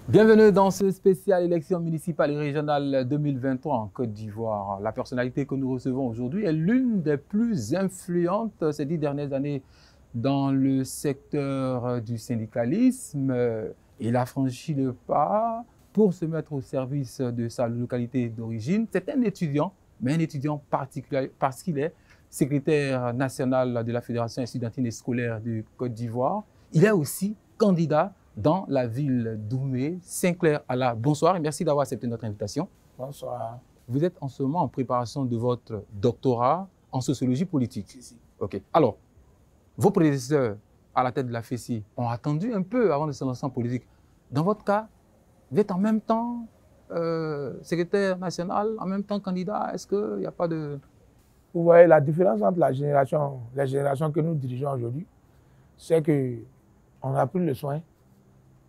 Bienvenue dans ce spécial élection municipale et régionale 2023 en Côte d'Ivoire. La personnalité que nous recevons aujourd'hui est l'une des plus influentes ces 10 dernières années dans le secteur du syndicalisme. Il a franchi le pas pour se mettre au service de sa localité d'origine. C'est un étudiant, mais un étudiant particulier parce qu'il est secrétaire national de la Fédération estudiantine et scolaire de Côte d'Ivoire. Il est aussi candidat dans la ville d'Oumé. Sinclair Allah, bonsoir et merci d'avoir accepté notre invitation. Bonsoir. Vous êtes en ce moment en préparation de votre doctorat en sociologie politique. Si. Ok. Alors, vos prédécesseurs à la tête de la FESI ont attendu un peu avant de se lancer en politique. Dans votre cas, vous êtes en même temps secrétaire national, en même temps candidat. Est-ce qu'il n'y a pas de... Vous voyez, la différence entre les générations que nous dirigeons aujourd'hui, c'est qu'on a pris le soin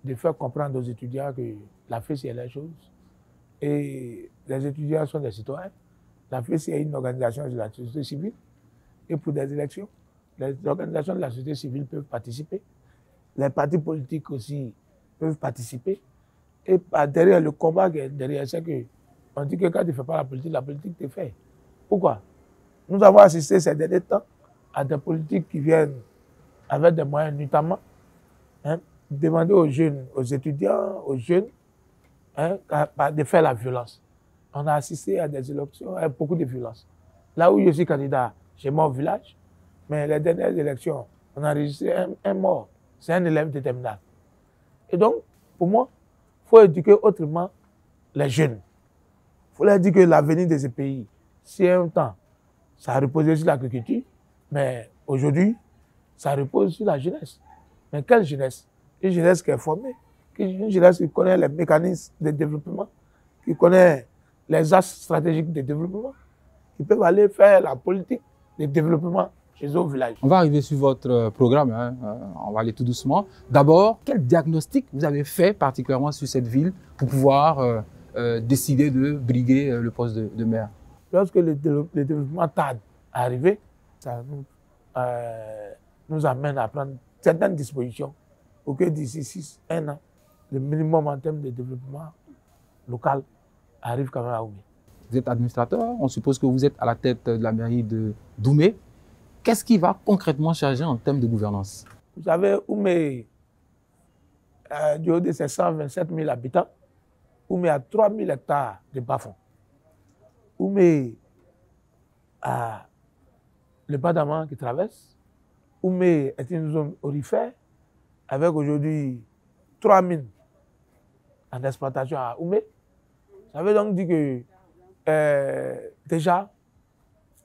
de faire comprendre aux étudiants que la FESI est la chose. Et les étudiants sont des citoyens. La FESI est une organisation de la société civile. Et pour des élections, les organisations de la société civile peuvent participer. Les partis politiques aussi peuvent participer. Et derrière le combat, derrière, c'est qu'on dit que quand tu ne fais pas la politique te fait. Pourquoi? Nous avons assisté ces derniers temps à des politiques qui viennent avec des moyens, notamment, demander aux jeunes, aux étudiants, aux jeunes, de faire la violence. On a assisté à des élections avec beaucoup de violence. Là où je suis candidat, chez moi au village, mais les dernières élections, on a enregistré un mort. C'est un élève de terminale. Et donc, pour moi, il faut éduquer autrement les jeunes. Il faut leur dire que l'avenir de ce pays, si un temps, ça a reposé sur l'agriculture, mais aujourd'hui, ça repose sur la jeunesse. Mais quelle jeunesse? Une jeunesse qui est formée, une jeunesse qui connaît les mécanismes de développement, qui connaît les axes stratégiques de développement, qui peuvent aller faire la politique de développement chez eux au village. On va arriver sur votre programme, on va aller tout doucement. D'abord, quel diagnostic vous avez fait particulièrement sur cette ville pour pouvoir décider de briguer le poste de maire? Lorsque le développement tarde à arriver, ça nous amène à prendre certaines dispositions pour que d'ici 1 an, le minimum en termes de développement local arrive quand même à Oumé. Vous êtes administrateur, on suppose que vous êtes à la tête de la mairie de Doumé. Qu'est-ce qui va concrètement changer en termes de gouvernance? Vous savez, Oumé, du haut de ses 127 000 habitants, Oumé a 3 000 hectares de bas-fonds. Oumé a le Bas-d'Aman qui traverse. Oumé est une zone aurifère avec aujourd'hui 3 mines en exploitation à Oumé. Ça veut donc dire que déjà,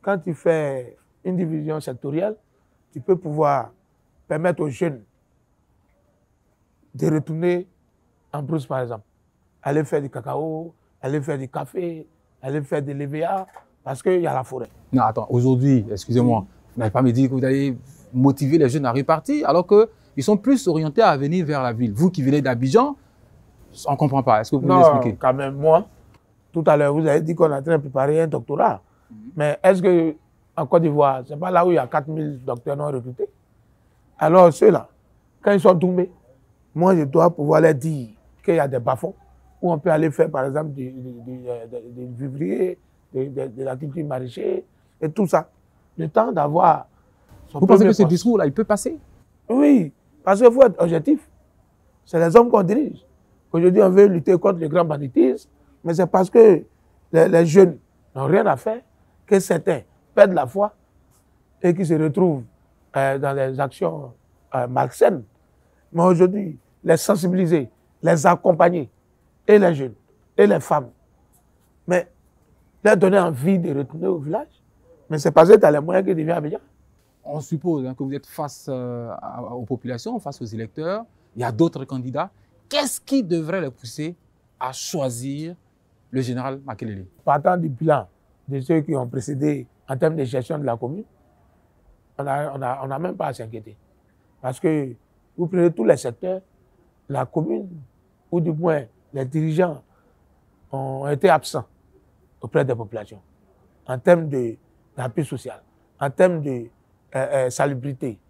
quand tu fais une division sectorielle, tu peux pouvoir permettre aux jeunes de retourner en brousse, par exemple. Aller faire du cacao, aller faire du café, aller faire de l'EVA, parce qu'il y a la forêt. Non, attends, aujourd'hui, excusez-moi, vous n'allez pas me dire que vous allez motiver les jeunes à repartir, alors qu'ils sont plus orientés à venir vers la ville. Vous qui venez d'Abidjan, on ne comprend pas. Est-ce que vous pouvez l'expliquer? Non, quand même, moi, tout à l'heure, vous avez dit qu'on est en train de préparer un doctorat. Mais est-ce qu'en Côte d'Ivoire, ce n'est pas là où il y a 4000 docteurs non recrutés? Alors ceux-là, quand ils sont tombés, moi, je dois pouvoir leur dire qu'il y a des bas-fonds où on peut aller faire, par exemple, du vivrier, de la culture maraîchère et tout ça. Le temps d'avoir son Vous pensez que premier ce poste. discours-là, il peut passer? Oui, parce qu'il faut être objectif. C'est les hommes qu'on dirige. Aujourd'hui, on veut lutter contre le grand banditisme, mais c'est parce que les jeunes n'ont rien à faire que certains perdent la foi et qui se retrouvent dans des actions malsaines. Mais aujourd'hui, les sensibiliser, les accompagner, et les jeunes, et les femmes, mais leur donner envie de retourner au village. Mais c'est parce que tu as les moyens que tu viens à Abidjan. On suppose que vous êtes face aux populations, face aux électeurs. Il y a d'autres candidats. Qu'est-ce qui devrait les pousser à choisir le général Makelele? Partant du bilan de ceux qui ont précédé en termes de gestion de la commune, on n'a même pas à s'inquiéter. Parce que vous prenez tous les secteurs, la commune, ou du moins les dirigeants ont été absents auprès des populations en termes d'appui social, en termes de salubrité,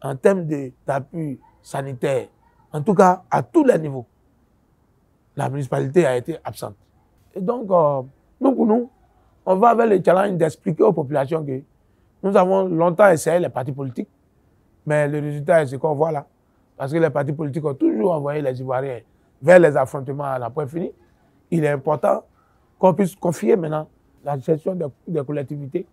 en termes d'appui sanitaire, en tout cas à tous les niveaux. la municipalité a été absente. Et donc, nous, pour nous, on va avec le challenge d'expliquer aux populations que nous avons longtemps essayé les partis politiques, mais le résultat est ce qu'on voit là. Parce que les partis politiques ont toujours envoyé les Ivoiriens vers les affrontements à la point fini. Il est important qu'on puisse confier maintenant la gestion des collectivités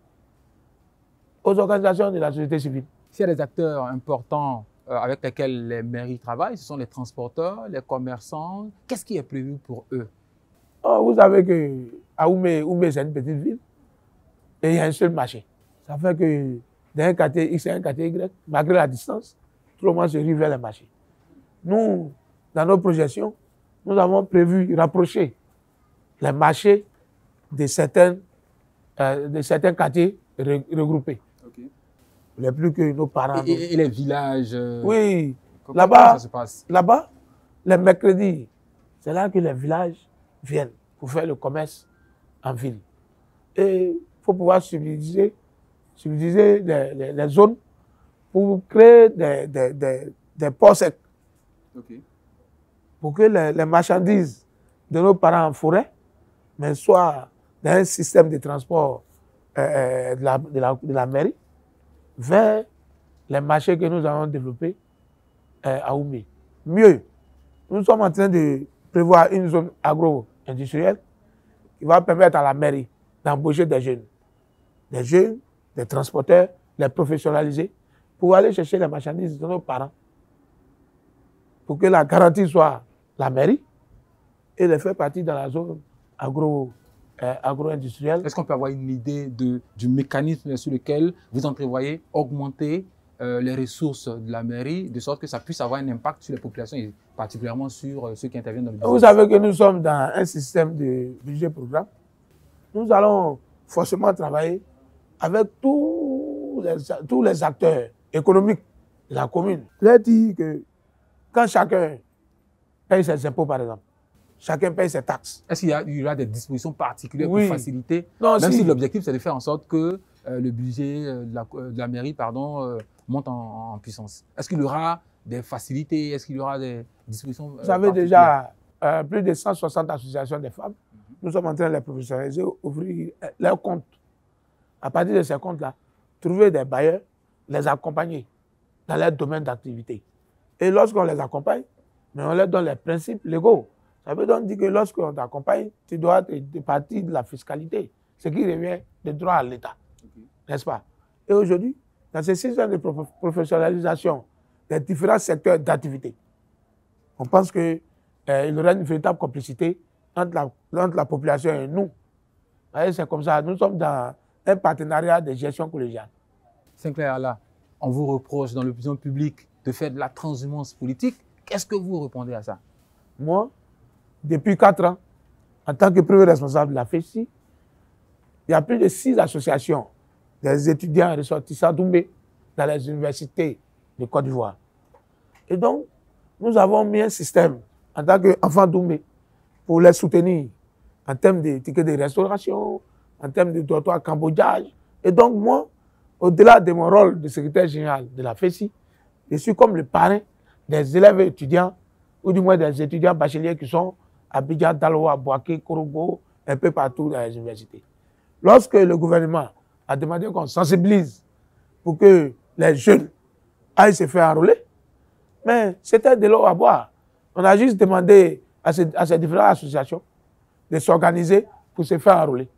aux organisations de la société civile. S'il y a des acteurs importants avec lesquels les mairies travaillent, ce sont les transporteurs, les commerçants. Qu'est-ce qui est prévu pour eux? Oh, vous savez qu'à Oumé, c'est une petite ville et il y a un seul marché. Ça fait que d'un quartier X et un quartier Y, malgré la distance, tout le monde se rue vers le marché. Nous, dans nos projections, nous avons prévu rapprocher les marchés de certains quartiers regroupés. Okay. Les plus que nos parents. Et les villages. Oui, là-bas, là-bas, les mercredis, c'est là que les villages viennent pour faire le commerce en ville. Et il faut pouvoir subdiviser les zones pour créer des ports secs. Okay. Pour que les marchandises de nos parents en forêt, mais soient dans un système de transport de la mairie vers les marchés que nous avons développés à Oumé. Mieux, nous sommes en train de prévoir une zone agro-industrielle qui va permettre à la mairie d'embaucher des jeunes, des transporteurs, les professionnaliser pour aller chercher les marchandises de nos parents. Pour que la garantie soit la mairie et les faire partie dans la zone agro-industrielle. Est-ce qu'on peut avoir une idée du mécanisme sur lequel vous entrevoyez augmenter les ressources de la mairie, de sorte que ça puisse avoir un impact sur les populations et particulièrement sur ceux qui interviennent dans le business? Vous savez que nous sommes dans un système de budget-programme. Nous allons forcément travailler avec tous les acteurs économiques de la commune. Je leur dis que quand chacun paye ses impôts, par exemple, chacun paye ses taxes. Est-ce qu'il y aura des dispositions particulières pour faciliter, non, même si l'objectif c'est de faire en sorte que le budget de la mairie monte en puissance? Est-ce qu'il y aura des facilités? Est-ce qu'il y aura des dispositions Vous savez déjà plus de 160 associations de femmes. Nous sommes en train de les professionnaliser, ouvrir leurs comptes. À partir de ces comptes-là, trouver des bailleurs, les accompagner dans leur domaine d'activité. Et lorsqu'on les accompagne, mais on leur donne les principes légaux. Ça veut donc dire que lorsqu'on t'accompagne, tu dois être partie de la fiscalité, ce qui revient de droit à l'État. N'est-ce pas? Et aujourd'hui, dans ces systèmes de professionnalisation des différents secteurs d'activité, on pense qu'il y aura une véritable complicité entre la population et nous. C'est comme ça, nous sommes dans un partenariat de gestion collégiale. Sinclair, là, on vous reproche dans l'opinion publique de faire de la transhumance politique. Qu'est-ce que vous répondez à ça? Moi, depuis 4 ans, en tant que premier responsable de la FECI, il y a plus de 6 associations des étudiants ressortissants d'Oumé dans les universités de Côte d'Ivoire. Et donc, nous avons mis un système en tant qu'enfants d'Oumé pour les soutenir en termes de tickets de restauration, en termes de dortoir cambodgiage. Et donc, moi, au-delà de mon rôle de secrétaire général de la FECI, je suis comme le parrain des élèves étudiants, ou du moins des étudiants bacheliers qui sont à Abidjan, Daloa, Boaké, Korogo, un peu partout dans les universités. Lorsque le gouvernement a demandé qu'on sensibilise pour que les jeunes aillent se faire enrôler, mais c'était de l'eau à boire. On a juste demandé à ces différentes associations de s'organiser pour se faire enrôler.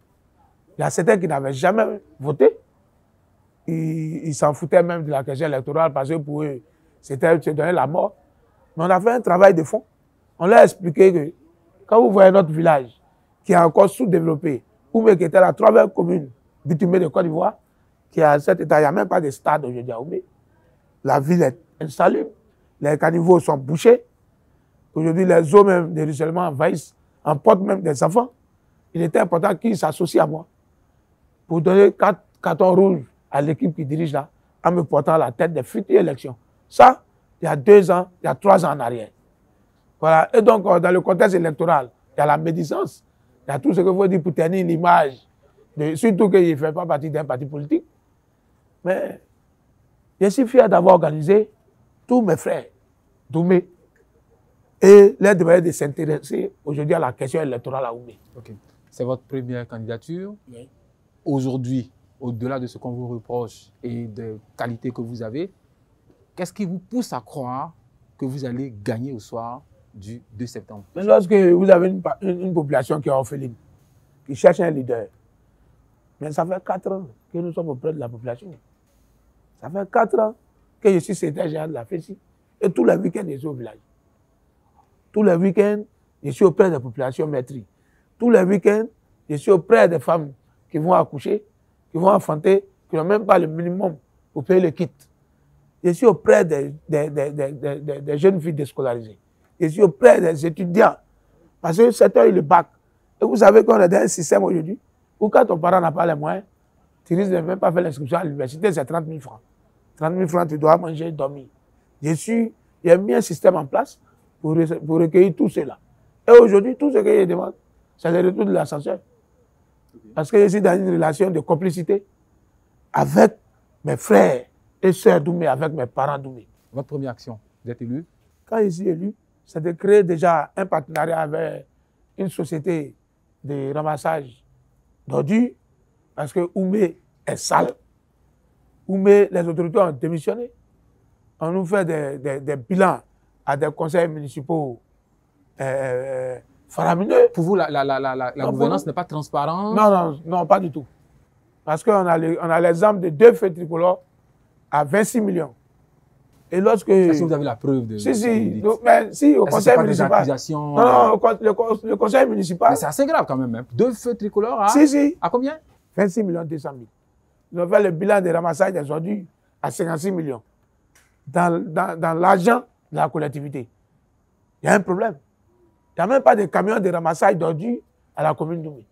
Il y a certains qui n'avaient jamais voté. Ils s'en foutaient même de la question électorale parce que pour eux, c'était se donner la mort. Mais on a fait un travail de fond. On leur a expliqué que quand vous voyez notre village qui est encore sous-développé, ou qui était la 3e commune bitumée de Côte d'Ivoire, qui est à cet état, il n'y a même pas de stade aujourd'hui à Oumé. La ville est insalubre, les caniveaux sont bouchés. Aujourd'hui, les eaux même de ruissellement envahissent, emportent même des enfants. Il était important qu'ils s'associent à moi pour donner 4 cartons rouges à l'équipe qui dirige là, en me portant à la tête des futures élections. Ça, il y a 2 ans, il y a 3 ans en arrière. Voilà. Et donc, dans le contexte électoral, il y a la médisance, il y a tout ce que vous dites pour tenir l'image, surtout qu'il ne fait pas partie d'un parti politique. Mais je suis fier d'avoir organisé tous mes frères d'Oumé et leur demander de s'intéresser aux aujourd'hui à la question électorale à Oumé. Ok. C'est votre première candidature. Oui. Aujourd'hui, au-delà de ce qu'on vous reproche et des qualités que vous avez, qu'est-ce qui vous pousse à croire que vous allez gagner au soir du 2 septembre? Mais lorsque vous avez une population qui est orpheline, qui cherche un leader, mais ça fait 4 ans que nous sommes auprès de la population. Ça fait 4 ans que je suis secrétaire général de la FESI. Et tous les week-ends, je suis au village. Tous les week-ends, je suis auprès des populations maîtrisées. Tous les week-ends, je suis auprès des femmes qui vont accoucher, qui vont enfanter, qui n'ont même pas le minimum pour payer le kit. Je suis auprès des jeunes filles déscolarisées. Je suis auprès des étudiants. Parce que certains, ils le bac. Et vous savez qu'on est dans un système aujourd'hui où quand ton parent n'a pas les moyens, tu risques de même pas faire l'inscription à l'université, c'est 30 000 francs. 30 000 francs, tu dois manger, dormir. J'ai mis un système en place pour recueillir tout cela. Et aujourd'hui, tout ce que je demande, c'est le retour de l'ascenseur. Parce que je suis dans une relation de complicité avec mes frères et sœurs Doumé, avec mes parents Doumé. Votre première action, vous êtes élu? Quand je suis élu, c'est de créer déjà un partenariat avec une société de ramassage d'ordures, parce que Oumé est sale. Oumé, les autorités ont démissionné. On nous fait des bilans à des conseils municipaux faramineux. Pour vous, la gouvernance n'est pas transparente? Non, pas du tout. Parce qu'on a l'exemple de 2 feux tricolores à 26 millions. Et lorsque... Est-ce que vous avez la preuve de Si, au conseil municipal. Non, le conseil municipal. Mais c'est assez grave quand même. Hein. 2 feux tricolores à... À combien? 26 millions 200 000. Ils ont fait le bilan de ramassage des ordures à 56 millions. Dans l'argent de la collectivité. Il y a un problème. Il n'y a même pas de camions de ramassage d'ordures à la commune d'Oumé,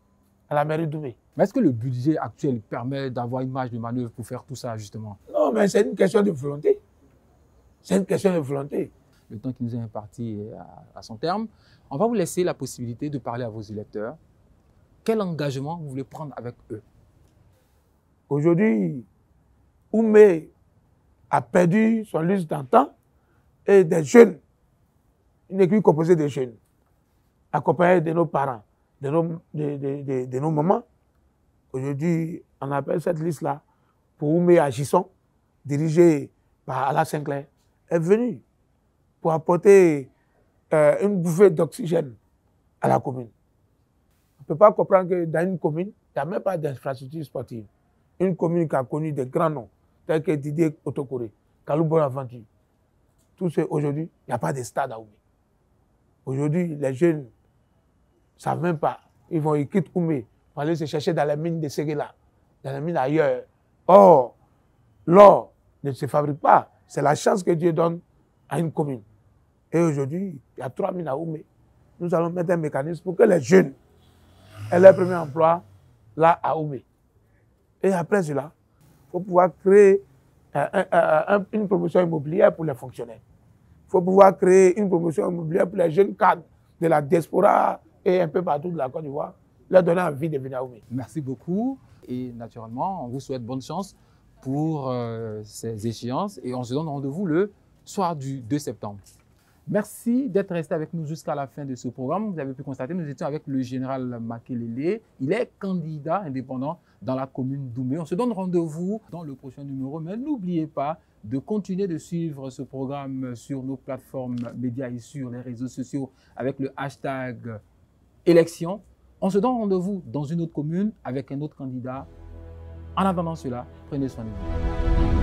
à la mairie d'Oumé. Mais est-ce que le budget actuel permet d'avoir une marge de manœuvre pour faire tout ça, justement? Non, mais c'est une question de volonté. C'est une question de volonté. Le temps qui nous est imparti est à son terme. On va vous laisser la possibilité de parler à vos électeurs. Quel engagement vous voulez prendre avec eux? Aujourd'hui, Oumé a perdu son lustre d'antan et des jeunes, une équipe composée de jeunes, accompagnés de nos parents, de nos mamans. Aujourd'hui, on appelle cette liste-là pour Oumé Agisson, dirigée par Alain Sinclair, est venue pour apporter une bouffée d'oxygène à la commune. On ne peut pas comprendre que dans une commune, il n'y a même pas d'infrastructure sportive. Une commune qui a connu des grands noms, tels que Didier Otokore, Kalou Bonaventure. Tout ce aujourd'hui, il n'y a pas de stade à Oumé. Aujourd'hui, les jeunes ne savent même pas. Ils quittent Oumé pour aller se chercher dans les mines de Séguéla, dans les mines ailleurs. Or, l'or ne se fabrique pas. C'est la chance que Dieu donne à une commune. Et aujourd'hui, il y a 3 mines à Oumé. Nous allons mettre un mécanisme pour que les jeunes aient leur premier emploi là à Oumé. Et après cela, il faut pouvoir créer une promotion immobilière pour les fonctionnaires. Il faut pouvoir créer une promotion immobilière pour les jeunes cadres de la diaspora et un peu partout de la Côte d'Ivoire, leur donner envie de venir à Oumé. Merci beaucoup. Et naturellement, on vous souhaite bonne chance pour ces échéances. Et on se donne rendez-vous le soir du 2 septembre. Merci d'être resté avec nous jusqu'à la fin de ce programme. Vous avez pu constater, nous étions avec le général Makelele. Il est candidat indépendant dans la commune d'Oumé. On se donne rendez-vous dans le prochain numéro, mais n'oubliez pas de continuer de suivre ce programme sur nos plateformes médias et sur les réseaux sociaux avec le hashtag élection. On se donne rendez-vous dans une autre commune avec un autre candidat. En attendant cela, prenez soin de vous.